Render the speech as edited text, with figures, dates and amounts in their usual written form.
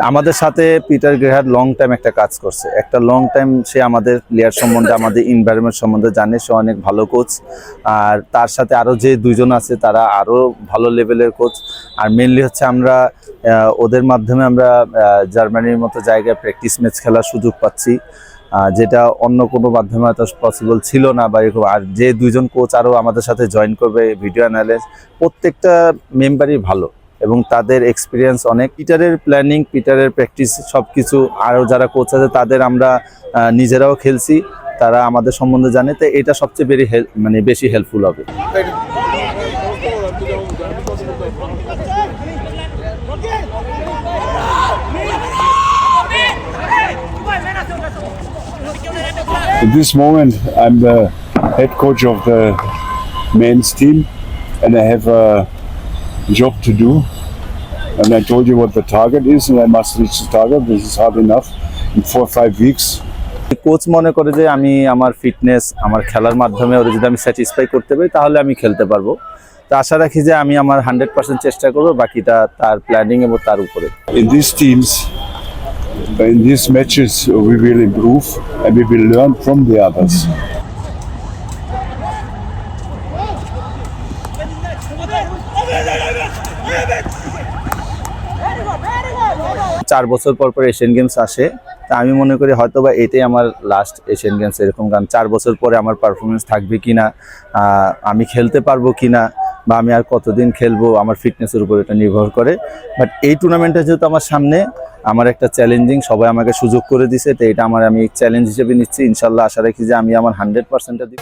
আমাদের সাথে Peter গ্রেহার long time একটা কাজ করছে, একটা লং টাইম সে আমাদের প্লেয়ার সম্বন্ধে আমাদের এনভায়রনমেন্ট সম্বন্ধে জানে, সে অনেক ভালো কোচ। আর তার সাথে আরও যে দুইজন আছে তারা আরও ভালো লেভেলের কোচ। আর মেনলি হচ্ছে আমরা ওদের মাধ্যমে আমরা জার্মানির মতো জায়গায় প্র্যাকটিস ম্যাচ খেলার সুযোগ পাচ্ছি, যেটা অন্য কোনো মাধ্যমে হয়তো পসিবল ছিল না বা এরকম। আর যে দুইজন কোচ আরও আমাদের সাথে জয়েন করবে ভিডিও অ্যানালাইজ, প্রত্যেকটা মেম্বারই ভালো এবং তাদের এক্সপিরিয়েন্স অনেক। পিটারের প্ল্যানিং, পিটারের প্র্যাকটিস সব কিছু, আরও যারা কোচ আছে তাদের আমরা নিজেরাও খেলছি, তারা আমাদের সম্বন্ধে জানে, তো এটা সবচেয়ে বেশি হেল্পফুল হবে। At this moment, I'm the head coach of the men's team, and I have a job to do. And I told you what the target is, and I must reach the target. This is hard enough in 4 or 5 weeks. Coach মনে করে যে আমি আমার fitness, আমার খেলার মাধ্যমে ওরা যদি আমি স্যাটিসফাই করতে পারি তাহলে আমি খেলতে পারবো। তো আশা রাখি যে আমি আমার 100% চেষ্টা করবো, বাকিটা তার প্ল্যানিং এবং তার উপরে। In these teams, in these matches, we will improve and we will learn from the others. 4 বছর পর পর এশিয়ান গেমস আসে, তা আমি মনে করি হয়তো বা এটাই আমার লাস্ট এশিয়ান গেমস এরকম, কারণ 4 বছর পরে আমার পারফরমেন্স থাকবে কিনা, আমি খেলতে পারবো কিনা, বা আমি আর কতদিন খেলবো, আমার ফিটনেসের উপর এটা নির্ভর করে। বাট এই টুর্নামেন্টটা যেহেতু আমার সামনে, আমার একটা চ্যালেঞ্জিং, সবাই আমাকে সুযোগ করে দিছে, তো এটা আমি চ্যালেঞ্জ হিসেবে নিচ্ছি। ইনশাল্লাহ আশা রাখি যে আমি আমার 100%টা দিব।